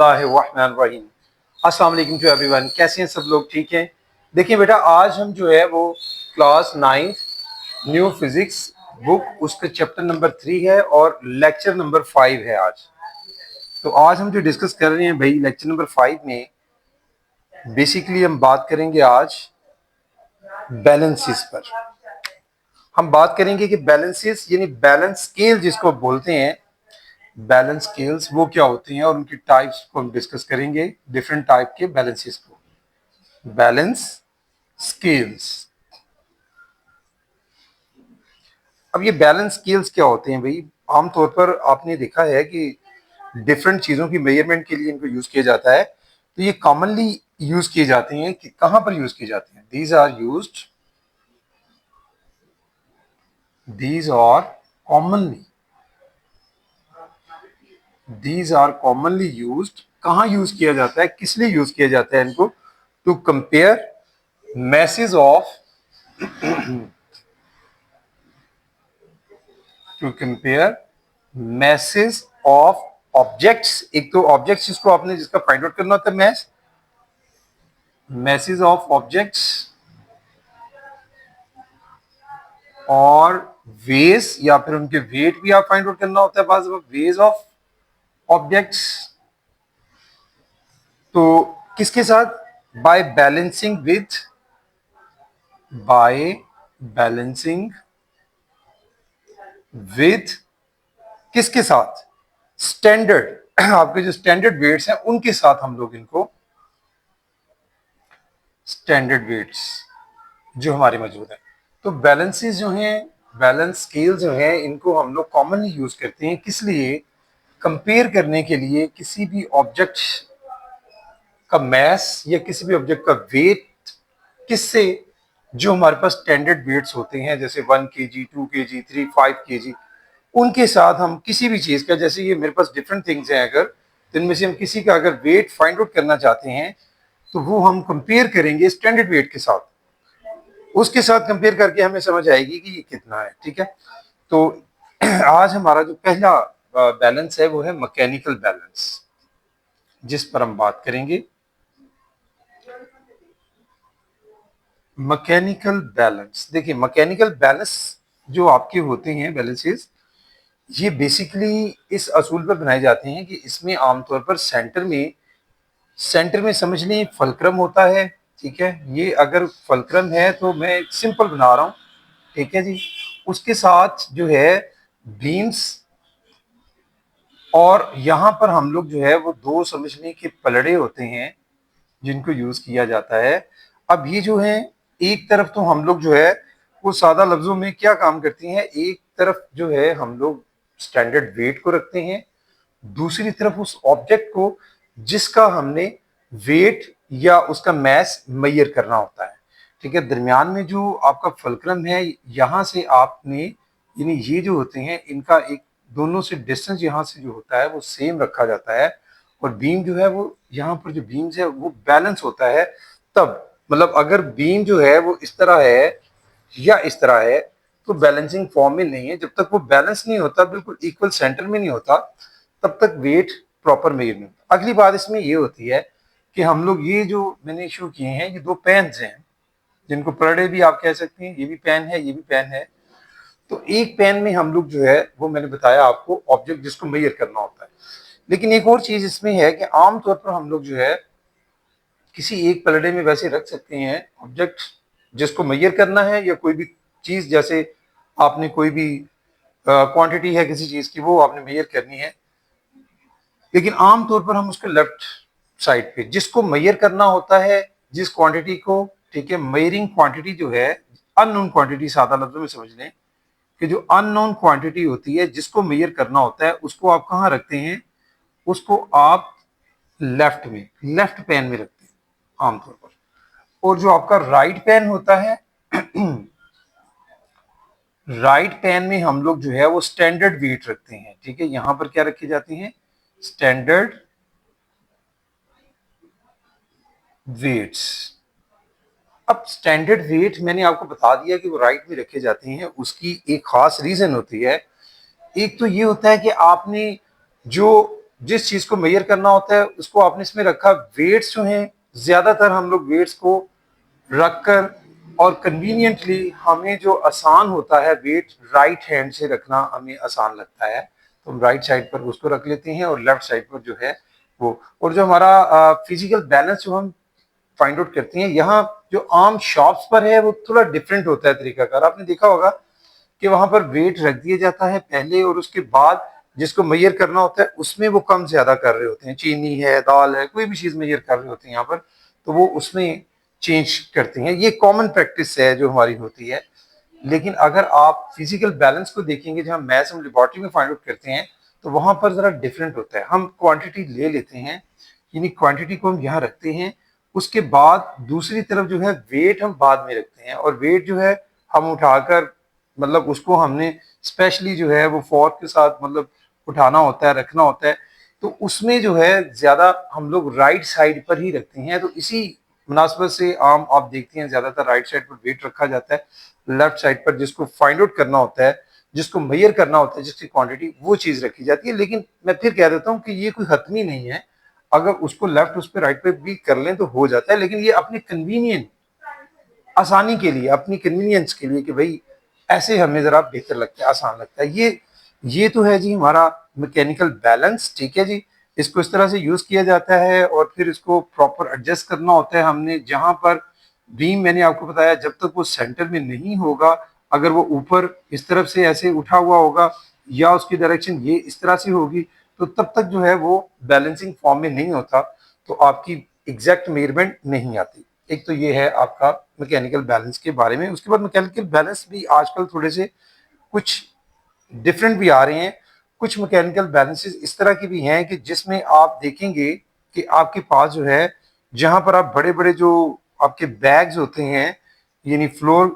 बिस्मिल्लाहिर्रहमानिर्रहीम। अस्सलाम वालेकुम टू एवरीवन। कैसे हैं सब लोग? ठीक हैं। देखिए बेटा, आज हम जो है वो क्लास 9 न्यू फिजिक्स बुक उसका चैप्टर नंबर 3 है और लेक्चर नंबर 5 है आज। तो आज हम जो डिस्कस कर रहे हैं भाई, लेक्चर नंबर 5 में बेसिकली हम बात करेंगे आज बैलेंसेस पर। हम बात करेंगे कि बैलेंसेस यानी बैलेंस स्केल जिसको बोलते हैं, बैलेंस स्केल्स वो क्या होते हैं और उनकी टाइप्स को हम डिस्कस करेंगे, डिफरेंट टाइप के बैलेंसेस को। Balance scales. अब ये बैलेंस स्केल्स क्या होते हैं भाई? आमतौर पर आपने देखा है कि डिफरेंट चीजों की मेजरमेंट के लिए इनको यूज किया जाता है। तो ये कॉमनली यूज किए जाते हैं कि कहां पर यूज किए जाते हैं? These are commonly used. कहां यूज किया जाता है, किस लिए यूज किया जाता है इनको? To compare message of to compare message of objects. एक तो ऑब्जेक्ट्स जिसको आपने जिसका फाइंड आउट करना होता है, मैसेज ऑफ ऑब्जेक्ट्स और वेज, या फिर उनके वेट भी आप फाइंड आउट करना होता है बाज वेज ऑफ ऑब्जेक्ट्स। तो किसके साथ? बाय बैलेंसिंग विथ किसके साथ? स्टैंडर्ड आपके जो स्टैंडर्ड वेट्स हैं उनके साथ हम लोग इनको, स्टैंडर्ड वेट्स जो हमारे मौजूद है। तो बैलेंसेस जो हैं, बैलेंस स्केल जो है, इनको हम लोग कॉमनली यूज करते हैं किस लिए? कंपेयर करने के लिए किसी भी ऑब्जेक्ट का मैस या किसी भी ऑब्जेक्ट का वेट किससे? जो हमारे पास स्टैंडर्ड वेट्स होते हैं जैसे 1 kg, 2 kg, 3, 5 kg, उनके साथ हम किसी भी चीज का, जैसे ये मेरे पास डिफरेंट थिंग्स हैं, अगर तो इनमें से हम किसी का अगर वेट फाइंड आउट करना चाहते हैं तो वो हम कंपेयर करेंगे स्टैंडर्ड वेट के साथ। उसके साथ कंपेयर करके हमें समझ आएगी कि ये कितना है। ठीक है। तो आज हमारा जो पहला बैलेंस है वो है मैकेनिकल बैलेंस, जिस पर हम बात करेंगे। मैकेनिकल बैलेंस, देखिए मैकेनिकल बैलेंस जो आपके होते हैं बैलेंसेस, ये बेसिकली इस असूल पर बनाए जाते हैं कि इसमें आमतौर पर सेंटर में समझ लें फलक्रम होता है। ठीक है। ये अगर फलक्रम है तो मैं सिंपल बना रहा हूँ। ठीक है जी। उसके साथ जो है बीम्स, और यहाँ पर हम लोग जो है वो दो समझ लें कि पलड़े होते हैं जिनको यूज किया जाता है। अब ये जो है, एक तरफ तो हम लोग जो है वो सादा लफ्जों में क्या काम करती हैं, एक तरफ जो है हम लोग स्टैंडर्ड वेट को रखते हैं, दूसरी तरफ उस ऑब्जेक्ट को जिसका हमने वेट या उसका मैस मेजर करना होता है। ठीक है। दरमियान में जो आपका फलक्रम है, यहां से आपने, यानी ये जो होते हैं इनका एक दोनों से डिस्टेंस यहां से जो होता है वो सेम रखा जाता है, और बीम जो है वो यहाँ पर जो बीम्स है वो बैलेंस होता है। तब मतलब अगर बीम जो है वो इस तरह है या इस तरह है तो बैलेंसिंग फॉर्म में नहीं है। जब तक वो बैलेंस नहीं होता, बिल्कुल इक्वल सेंटर में नहीं होता, तब तक वेट प्रॉपर मेजर नहीं होता। अगली बात इसमें ये होती है कि हम लोग ये जो मैंने इशू किए हैं, ये दो पेन्स हैं जिनको परडे भी आप कह सकते हैं। ये भी पेन है, ये भी पेन है। तो एक पेन में हम लोग जो है वो मैंने बताया आपको ऑब्जेक्ट जिसको मेजर करना होता है। लेकिन एक और चीज इसमें है कि आमतौर पर हम लोग जो है किसी एक पलड़े में वैसे रख सकते हैं ऑब्जेक्ट जिसको मेजर करना है, या कोई भी चीज, जैसे आपने कोई भी क्वांटिटी है किसी चीज की, वो आपने मेजर करनी है। लेकिन आमतौर पर हम उसके लेफ्ट साइड पे जिसको मेजर करना होता है, जिस क्वांटिटी को, ठीक है, मेजरिंग क्वांटिटी जो है, अननोन क्वांटिटी सादा लफ्जों में समझ लें कि जो अननोन क्वांटिटी होती है जिसको मेजर करना होता है, उसको आप कहाँ रखते हैं? उसको आप लेफ्ट पेन में रखते हैं आमतौर पर। और जो आपका राइट पेन होता है, राइट पेन में हम लोग जो है वो स्टैंडर्ड वेट रखते हैं। ठीक है। यहां पर क्या रखी जाती हैं? Standard weights. अब स्टैंडर्ड वेट मैंने आपको बता दिया कि वो राइट में रखे जाते हैं, उसकी एक खास रीजन होती है। एक तो ये होता है कि आपने जो जिस चीज को मेजर करना होता है उसको आपने इसमें रखा। वेट्स जो हैं ज्यादातर हम लोग वेट्स को रखकर और कन्वीनियंटली हमें जो आसान होता है वेट राइट हैंड से रखना हमें आसान लगता है, तो हम राइट साइड पर उसको रख लेते हैं और लेफ्ट साइड पर जो है वो। और जो हमारा फिजिकल बैलेंस जो हम फाइंड आउट करते हैं, यहाँ जो आम शॉप्स पर है वो थोड़ा डिफरेंट होता है तरीकाकार। आपने देखा होगा कि वहां पर वेट रख दिया जाता है पहले और उसके बाद जिसको मेजर करना होता है उसमें वो कम ज्यादा कर रहे होते हैं, चीनी है, दाल है, कोई भी चीज मेजर कर रहे होते हैं यहाँ पर, तो वो उसमें चेंज करते हैं। ये कॉमन प्रैक्टिस है जो हमारी होती है। लेकिन अगर आप फिजिकल बैलेंस को देखेंगे जहाँ मैथ्स हम लेबोरेटरी में फाइंड आउट करते हैं, तो वहां पर जरा डिफरेंट होता है। हम क्वांटिटी ले लेते हैं, यानी क्वांटिटी को हम यहाँ रखते हैं, उसके बाद दूसरी तरफ जो है वेट हम बाद में रखते हैं, और वेट जो है हम उठाकर मतलब उसको हमने स्पेशली जो है वो फोर्क के साथ मतलब उठाना होता है, रखना होता है, तो उसमें जो है ज्यादा हम लोग राइट साइड पर ही रखते हैं। तो इसी मुनासबत से आम आप देखते हैं ज्यादातर राइट साइड पर वेट रखा जाता है, लेफ्ट साइड पर जिसको फाइंड आउट करना होता है, जिसको मेजर करना होता है, जिसकी क्वांटिटी, वो चीज रखी जाती है। लेकिन मैं फिर कह देता हूँ कि ये कोई हतमी नहीं है, अगर उसको लेफ्ट उस पर राइट पे भी कर लें तो हो जाता है, लेकिन ये अपने कन्वीनियंट आसानी के लिए, अपनी कन्वीनियंस के लिए कि भाई ऐसे हमें जरा बेहतर लगता है, आसान लगता है। ये तो है जी हमारा मैकेनिकल बैलेंस, ठीक है जी। इसको इस तरह से यूज किया जाता है और फिर इसको प्रॉपर एडजस्ट करना होता है हमने। जहां पर बीम मैंने आपको बताया जब तक वो सेंटर में नहीं होगा, अगर वो ऊपर इस तरफ से ऐसे उठा हुआ होगा या उसकी डायरेक्शन ये इस तरह से होगी, तो तब तक जो है वो बैलेंसिंग फॉर्म में नहीं होता, तो आपकी एग्जैक्ट मेजरमेंट नहीं आती। एक तो ये है आपका मैकेनिकल बैलेंस के बारे में। उसके बाद मैकेनिकल बैलेंस भी आजकल थोड़े से कुछ डिफरेंट भी आ रहे हैं। कुछ मैकेनिकल बैलेंसेस इस तरह की भी हैं कि जिसमें आप देखेंगे कि आपके पास जो है, जहां पर आप बड़े बड़े जो आपके बैग्स होते हैं, यानी फ्लोर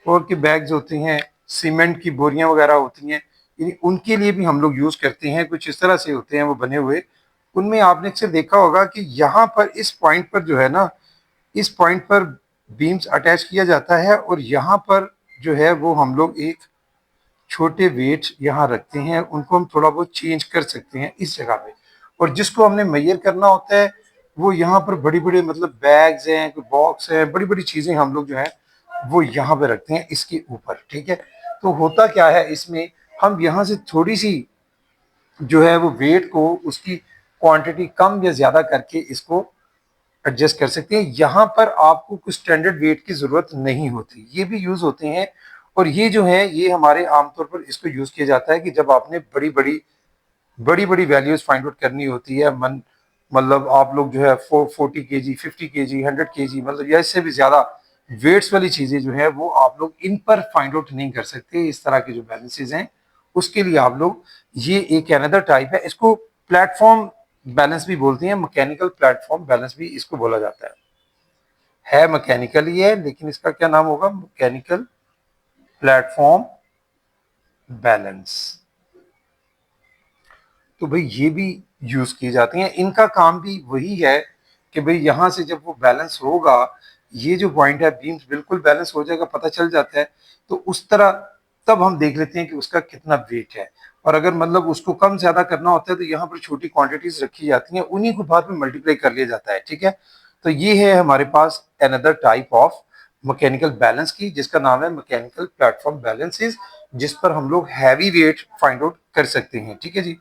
फ्लोर के बैग्स होते हैं, सीमेंट की बोरियां वगैरह होती हैं, यानी उनके लिए भी हम लोग यूज करते हैं। कुछ इस तरह से होते हैं वो बने हुए। उनमें आपने अक्सर देखा होगा कि यहाँ पर इस पॉइंट पर जो है ना, इस पॉइंट पर बीम्स अटैच किया जाता है और यहाँ पर जो है वो हम लोग एक छोटे वेट यहाँ रखते हैं, उनको हम थोड़ा बहुत चेंज कर सकते हैं इस जगह पे। और जिसको हमने मेजर करना होता है वो यहाँ पर बड़ी बड़ी मतलब बैग्स हैं, कोई बॉक्स है, बड़ी बड़ी चीजें हम लोग जो है वो यहाँ पे रखते हैं इसके ऊपर, ठीक है। तो होता क्या है इसमें, हम यहाँ से थोड़ी सी जो है वो वेट को उसकी क्वांटिटी कम या ज्यादा करके इसको एडजस्ट कर सकते हैं। यहाँ पर आपको कुछ स्टैंडर्ड वेट की जरूरत नहीं होती, ये भी यूज होते हैं। और ये जो है ये हमारे आमतौर पर इसको यूज किया जाता है कि जब आपने बड़ी बड़ी वैल्यूज फाइंड आउट करनी होती है, मन मतलब आप लोग जो है 40 kg, 50 kg, 100 kg, मतलब या इससे भी ज्यादा वेट्स वाली चीजें जो है वो आप लोग इन पर फाइंड आउट नहीं कर सकते। इस तरह के जो बैलेंसेज हैं उसके लिए आप लोग, ये एक अनदर टाइप है, इसको प्लेटफॉर्म बैलेंस भी बोलते हैं, मैकेनिकल प्लेटफॉर्म बैलेंस भी इसको बोला जाता है मैकेनिकल ही है, लेकिन इसका क्या नाम होगा, मैकेनिकल प्लेटफॉर्म बैलेंस। तो भाई ये भी यूज किए जाते हैं, इनका काम भी वही है कि भाई यहां से जब वो बैलेंस होगा, ये जो पॉइंट है बीम्स बिल्कुल बैलेंस हो जाएगा, पता चल जाता है, तो उस तरह तब हम देख लेते हैं कि उसका कितना वेट है। और अगर मतलब उसको कम ज्यादा करना होता है तो यहाँ पर छोटी क्वांटिटीज रखी जाती हैं, उन्हीं को बाद में मल्टीप्लाई कर लिया जाता है, ठीक है। तो ये है हमारे पास another type of mechanical balance की, जिसका नाम है मैकेनिकल प्लेटफॉर्म बैलेंसेस, जिस पर हम लोग हैवी वेट फाइंड आउट कर सकते हैं, ठीक है जी।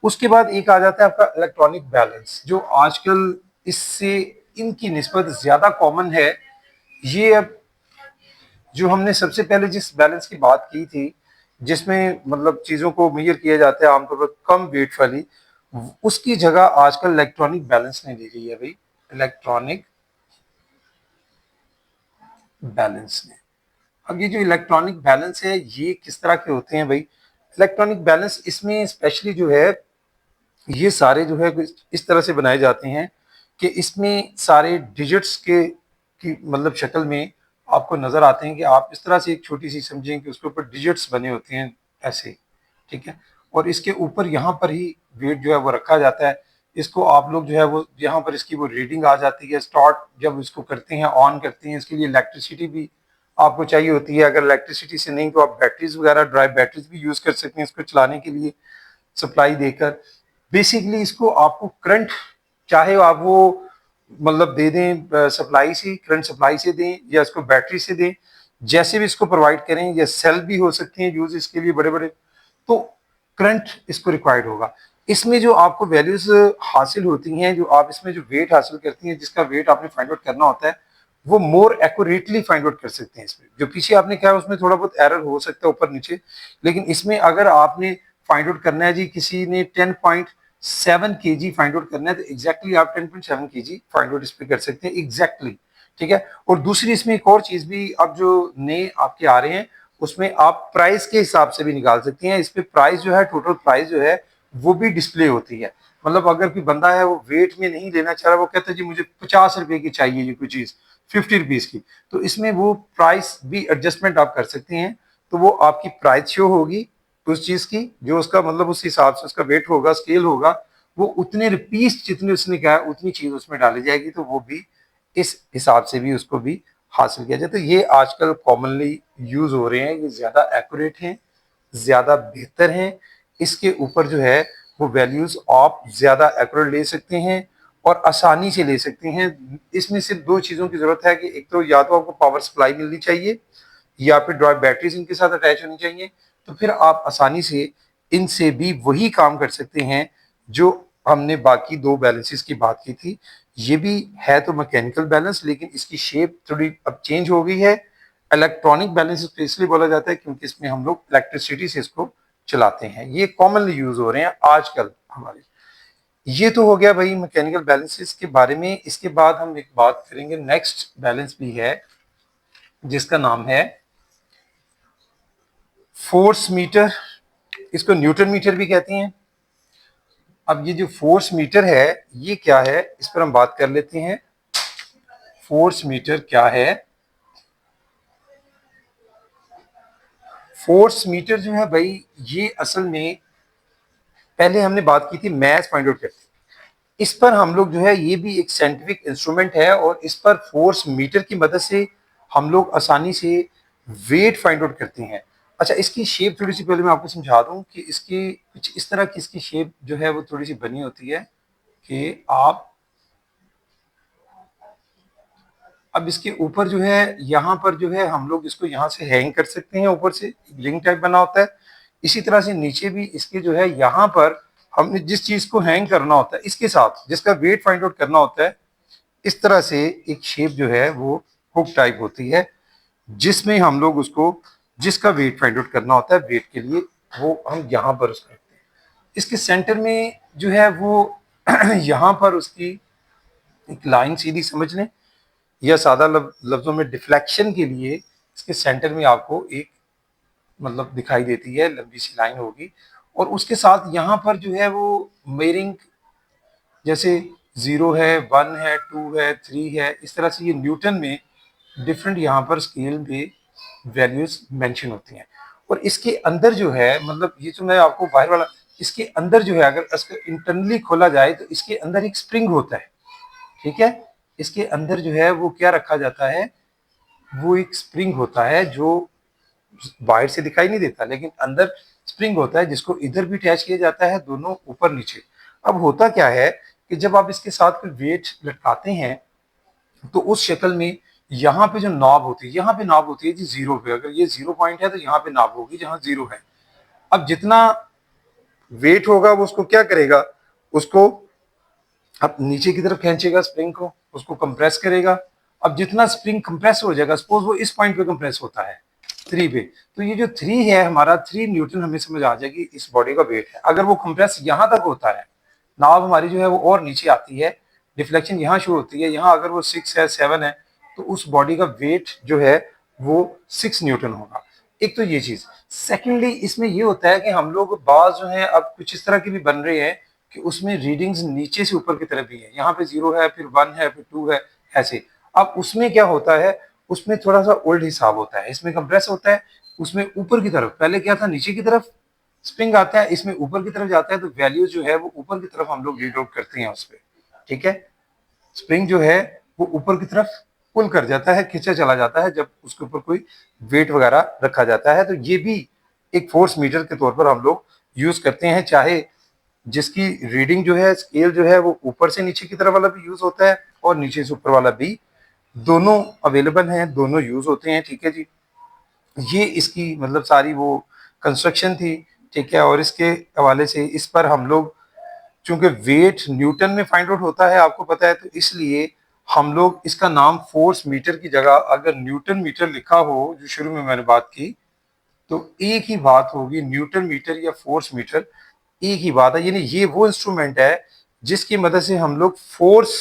उसके बाद एक आ जाता है आपका इलेक्ट्रॉनिक बैलेंस, जो आजकल इससे इनकी निस्बत ज्यादा कॉमन है। ये अब जो हमने सबसे पहले जिस बैलेंस की बात की थी, जिसमें मतलब चीजों को मेजर किया जाता है आमतौर पर कम वेट वाली, उसकी जगह आजकल इलेक्ट्रॉनिक बैलेंस ने ले ली है भाई, इलेक्ट्रॉनिक बैलेंस ने। अब ये जो इलेक्ट्रॉनिक बैलेंस है ये किस तरह के होते हैं भाई, इलेक्ट्रॉनिक बैलेंस इसमें स्पेशली जो है ये सारे जो है इस तरह से बनाए जाते हैं कि इसमें सारे डिजिट्स के की मतलब शक्ल में आपको नजर आते हैं कि आप इस तरह से एक छोटी सी समझें कि उसके ऊपर डिजिट्स बने होते हैं ऐसे, ठीक है। और इसके ऊपर यहाँ पर ही वेट जो है वो रखा जाता है। इसको आप लोग जो है वो यहाँ पर इसकी वो रीडिंग आ जाती है। स्टार्ट जब इसको करते हैं, ऑन करते हैं, इसके लिए इलेक्ट्रिसिटी भी आपको चाहिए होती है। अगर इलेक्ट्रिसिटी से नहीं तो आप बैटरीज वगैरह, ड्राई बैटरीज भी यूज कर सकते हैं इसको चलाने के लिए, सप्लाई देकर। बेसिकली इसको आपको करंट, चाहे आप वो मतलब दे दें सप्लाई से, करंट सप्लाई से दें या इसको बैटरी से दें, जैसे भी इसको प्रोवाइड करें, या सेल भी हो सकती हैं यूज इसके लिए बड़े बड़े, तो करंट इसको रिक्वायर्ड होगा। इसमें जो आपको वैल्यूज हासिल होती हैं, जो आप इसमें जो वेट हासिल करती हैं, जिसका वेट आपने फाइंड आउट करना होता है, वो मोर एक्यूरेटली फाइंड आउट कर सकते हैं। इसमें जो पीछे आपने कहा उसमें थोड़ा बहुत एरर हो सकता है ऊपर नीचे, लेकिन इसमें अगर आपने फाइंड आउट करना है जी, किसी ने 10.7 kg फाइंड आउट करना है, तो एग्जैक्टली आप 10.7 kg फाइंड आउट इस पे कर सकते हैं एग्जैक्टली। ठीक है। और दूसरी इसमें एक और चीज भी, अब जो नए आपके आ रहे हैं उसमें आप प्राइस के हिसाब से भी निकाल सकती हैं। इस पे प्राइस जो है, टोटल प्राइस जो है वो भी डिस्प्ले होती है। मतलब अगर कोई बंदा है वो वेट में नहीं लेना चाह रहा, वो कहता है जी मुझे 50 रुपए की चाहिए ये कोई चीज, 50 रुपीज की, तो इसमें वो प्राइस भी एडजस्टमेंट आप कर सकते हैं। तो वो आपकी प्राइस शो होगी उस चीज की, जो उसका मतलब उस हिसाब से उसका वेट होगा, स्केल होगा, वो उतने रुपीस जितने उसने कहा उतनी चीज उसमें डाली जाएगी, तो वो भी इस हिसाब से भी उसको भी हासिल किया जाए। तो ये आजकल कॉमनली यूज हो रहे हैं, ये ज्यादा एक्यूरेट हैं, ज्यादा बेहतर हैं। इसके ऊपर जो है वो वैल्यूज आप ज्यादा एक्यूरेट ले सकते हैं और आसानी से ले सकते हैं। इसमें सिर्फ दो चीजों की जरूरत है कि एक तो या तो आपको पावर सप्लाई मिलनी चाहिए, या फिर ड्राइव बैटरीज इनके साथ अटैच होनी चाहिए, तो फिर आप आसानी से इनसे भी वही काम कर सकते हैं जो हमने बाकी दो बैलेंसेस की बात की थी। ये भी है तो मैकेनिकल बैलेंस, लेकिन इसकी शेप थोड़ी अब चेंज हो गई है। इलेक्ट्रॉनिक बैलेंस इसलिए बोला जाता है क्योंकि इसमें हम लोग इलेक्ट्रिसिटी से इसको चलाते हैं। ये कॉमनली यूज हो रहे हैं आजकल हमारे। ये तो हो गया भाई मैकेनिकल बैलेंसेस के बारे में। इसके बाद हम एक बात करेंगे, नेक्स्ट बैलेंस भी है जिसका नाम है फोर्स मीटर। इसको न्यूटन मीटर भी कहते हैं। अब ये जो फोर्स मीटर है ये क्या है, इस पर हम बात कर लेते हैं। फोर्स मीटर क्या है? फोर्स मीटर जो है भाई, ये असल में पहले हमने बात की थी मैस फाइंड आउट करते। इस पर हम लोग जो है, ये भी एक साइंटिफिक इंस्ट्रूमेंट है और इस पर फोर्स मीटर की मदद से हम लोग आसानी से वेट फाइंड आउट करते हैं। अच्छा, इसकी शेप थोड़ी सी पहले मैं आपको समझा दूं कि इसकी कुछ इस तरह की इसकी शेप जो है वो थोड़ी सी बनी होती है कि आप अब इसके ऊपर जो है, यहाँ पर जो है हम लोग इसको यहाँ से हैंग कर सकते हैं, ऊपर से रिंग टाइप बना होता है। इसी तरह से नीचे भी इसके जो है, यहाँ पर हमने जिस चीज को हैंग करना होता है इसके साथ जिसका वेट फाइंड आउट करना होता है, इस तरह से एक शेप जो है वो हुक टाइप होती है, जिसमें हम लोग उसको जिसका वेट फाइंड आउट करना होता है वेट के लिए, वो हम यहाँ पर उसको रखते हैं। इसके सेंटर में जो है वो यहाँ पर उसकी एक लाइन सीधी समझ लें, या सादा लफ्जों में डिफ्लेक्शन के लिए इसके सेंटर में आपको एक मतलब दिखाई देती है, लंबी सी लाइन होगी। और उसके साथ यहाँ पर जो है वो मेयरिंग, जैसे 0 है, 1 है, 2 है, 3 है, इस तरह से ये न्यूटन में डिफरेंट यहाँ पर स्केल पे वैल्यूज मेंशन होती हैं। और इसके अंदर जो है, मतलब ये जो मैं आपको बाहर वाला, इसके अंदर जो है अगर इसको इंटरनली खोला जाए तो इसके अंदर एक स्प्रिंग होता है। ठीक है। इसके अंदर जो है वो क्या रखा जाता है, वो एक स्प्रिंग होता है जो बाहर से दिखाई नहीं देता, लेकिन अंदर स्प्रिंग होता है जिसको इधर भी अटैच किया जाता है, दोनों ऊपर नीचे। अब होता क्या है कि जब आप इसके साथ कोई वेट लटकाते हैं तो उस शक्ल में यहाँ पे जो नॉब होती है, यहाँ पे नॉब होती है जी 0 पे, अगर ये 0 पॉइंट है तो यहाँ पे नॉब होगी जहाँ 0 है। अब जितना वेट होगा वो उसको क्या करेगा, उसको अब नीचे की तरफ खींचेगा स्प्रिंग को, उसको कंप्रेस करेगा। अब जितना स्प्रिंग कंप्रेस हो जाएगा, सपोज वो इस पॉइंट पे कंप्रेस होता है 3 पे, तो ये जो 3 है हमारा 3 न्यूटन हमें समझ आ जाएगी इस बॉडी का वेट है। अगर वो कंप्रेस यहाँ तक होता है, नाव हमारी जो है वो और नीचे आती है, डिफ्लेक्शन यहाँ शुरू होती है, यहाँ अगर वो 6 है, 7 है, तो उस बॉडी का वेट जो है वो 6 न्यूटन होगा। एक तो ये चीज। सेकेंडली इसमें ये होता है कि हम लोग बाज जो है अब कुछ इस तरह के भी बन रहे हैं कि उसमें रीडिंग्स नीचे से ऊपर की तरफ भी है, यहाँ पे 0 है, फिर 1 है, फिर 2 है, ऐसे। अब उसमें क्या होता है, उसमें थोड़ा सा ओल्ड हिसाब होता है, इसमें कंप्रेस होता है, उसमें ऊपर की तरफ, पहले क्या था नीचे की तरफ स्प्रिंग आता है, इसमें ऊपर की तरफ जाता है, तो वैल्यू जो है वो ऊपर की तरफ हम लोग रीड आउट करते हैं उस पर। ठीक है। स्प्रिंग जो है वो ऊपर की तरफ पुल कर जाता है, खींचा चला जाता है जब उसके ऊपर कोई वेट वगैरह रखा जाता है। तो ये भी एक फोर्स मीटर के तौर पर हम लोग यूज करते हैं, चाहे जिसकी रीडिंग जो है, स्केल जो है वो ऊपर से नीचे की तरफ वाला भी यूज होता है और नीचे से ऊपर वाला भी, दोनों अवेलेबल हैं, दोनों यूज होते हैं। ठीक है जी, ये इसकी मतलब सारी वो कंस्ट्रक्शन थी। ठीक है, और इसके हवाले से इस पर हम लोग, चूंकि वेट न्यूटन में फाइंड आउट होता है आपको पता है, तो इसलिए हम लोग इसका नाम फोर्स मीटर की जगह अगर न्यूटन मीटर लिखा हो, जो शुरू में मैंने बात की, तो एक ही बात होगी, न्यूटन मीटर या फोर्स मीटर एक ही बात है। यानी ये वो इंस्ट्रूमेंट है जिसकी मदद से हम लोग फोर्स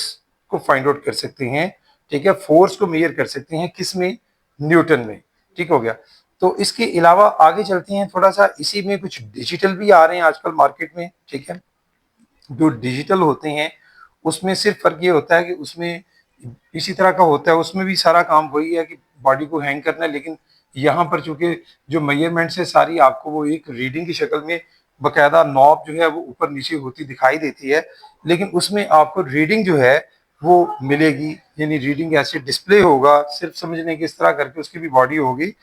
को फाइंड आउट कर सकते हैं। ठीक है, फोर्स को मेजर कर सकते हैं, किस में? न्यूटन में। ठीक हो गया। तो इसके अलावा आगे चलते हैं थोड़ा सा, इसी में कुछ डिजिटल भी आ रहे हैं आजकल मार्केट में। ठीक है, जो डिजिटल होते हैं उसमें सिर्फ फर्क ये होता है कि उसमें इसी तरह का होता है, उसमें भी सारा काम वही है कि बॉडी को हैंग करना है, लेकिन यहाँ पर चूंकि जो मेजरमेंट्स है सारी आपको वो एक रीडिंग की शक्ल में बकायदा नॉब जो है वो ऊपर नीचे होती दिखाई देती है, लेकिन उसमें आपको रीडिंग जो है वो मिलेगी। यानी रीडिंग ऐसे डिस्प्ले होगा, सिर्फ समझने की इस तरह करके उसकी भी बॉडी होगी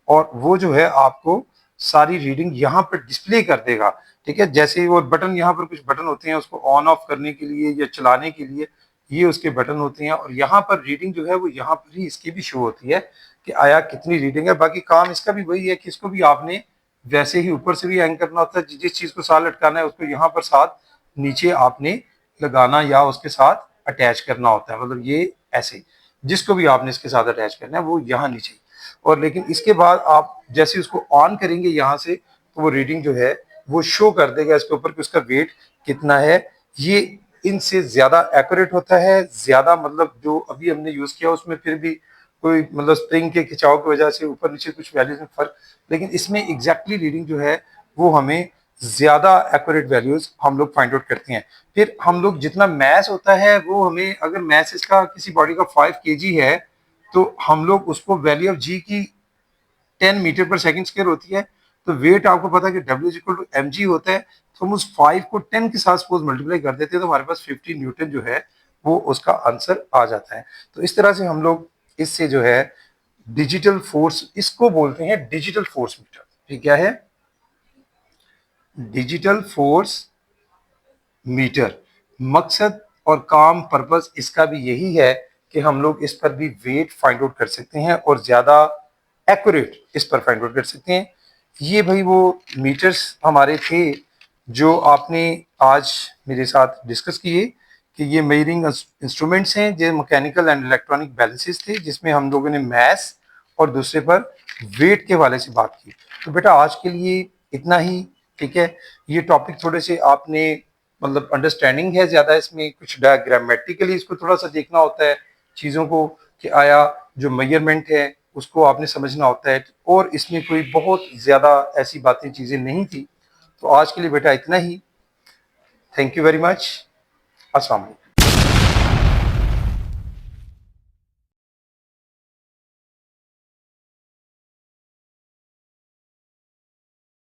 और वो जो है आपको सारी रीडिंग यहाँ पर डिस्प्ले कर देगा। ठीक है, जैसे वो बटन, यहाँ पर कुछ बटन होते हैं उसको ऑन ऑफ करने के लिए या चलाने के लिए, ये उसके बटन होते हैं, और यहाँ पर रीडिंग जो है वो यहाँ पर ही इसकी भी शो होती है कि आया कितनी रीडिंग है। बाकी काम इसका भी वही है कि इसको भी आपने वैसे ही ऊपर से भी हैंग करना होता है, जिस चीज को साथ लटकाना है उसको यहाँ पर साथ नीचे आपने लगाना या उसके साथ अटैच करना होता है, मतलब ये ऐसे जिसको भी आपने इसके साथ अटैच करना है वो यहाँ नीचे। और लेकिन इसके बाद आप जैसे उसको ऑन करेंगे यहाँ से, तो वो रीडिंग जो है वो शो कर देगा इसके ऊपर कि उसका वेट कितना है। ये इनसे ज्यादा एक्यूरेट होता है, ज्यादा मतलब जो अभी हमने यूज किया उसमें फिर भी कोई मतलब स्प्रिंग के खिंचाव की वजह से ऊपर नीचे कुछ वैल्यूज में फर्क, लेकिन इसमें एग्जैक्टली रीडिंग जो है वो हमें ज्यादा एक्यूरेट वैल्यूज हम लोग फाइंड आउट करते हैं। फिर हम लोग जितना मैस होता है वो हमें, अगर मैस इसका किसी बॉडी का 5 kg है, तो हम लोग उसको वैल्यू ऑफ जी की 10 मीटर पर सेकंड स्क्वायर होती है, तो वेट आपको पता है कि W इक्वल टू mg होता है, तो हम उस 5 को 10 के साथ सपोज मल्टीप्लाई कर देते हैं तो हमारे पास 50 न्यूटन जो है वो उसका आंसर आ जाता है। तो इस तरह से हम लोग इससे जो है डिजिटल फोर्स, इसको बोलते हैं डिजिटल फोर्स मीटर। ठीक क्या है? Digital force meter. मकसद और काम पर्पस इसका भी यही है कि हम लोग इस पर भी वेट फाइंड आउट कर सकते हैं और ज्यादा एक्यूरेट इस पर फाइंड आउट कर सकते हैं। ये भाई वो मीटर्स हमारे थे जो आपने आज मेरे साथ डिस्कस किए कि ये मेजरिंग इंस्ट्रूमेंट्स हैं, जो मैकेनिकल एंड इलेक्ट्रॉनिक बैलेंसेस थे, जिसमें हम लोगों ने मैथ्स और दूसरे पर वेट के वाले से बात की। तो बेटा आज के लिए इतना ही। ठीक है, ये टॉपिक थोड़े से आपने मतलब अंडरस्टैंडिंग है ज्यादा, इसमें कुछ डायग्रामेटिकली इसको थोड़ा सा देखना होता है चीजों को कि आया जो मेजरमेंट है उसको आपने समझना होता है, और इसमें कोई बहुत ज्यादा ऐसी बातें चीजें नहीं थी। तो आज के लिए बेटा इतना ही। Thank you very much. अस्सलाम वालेकुम।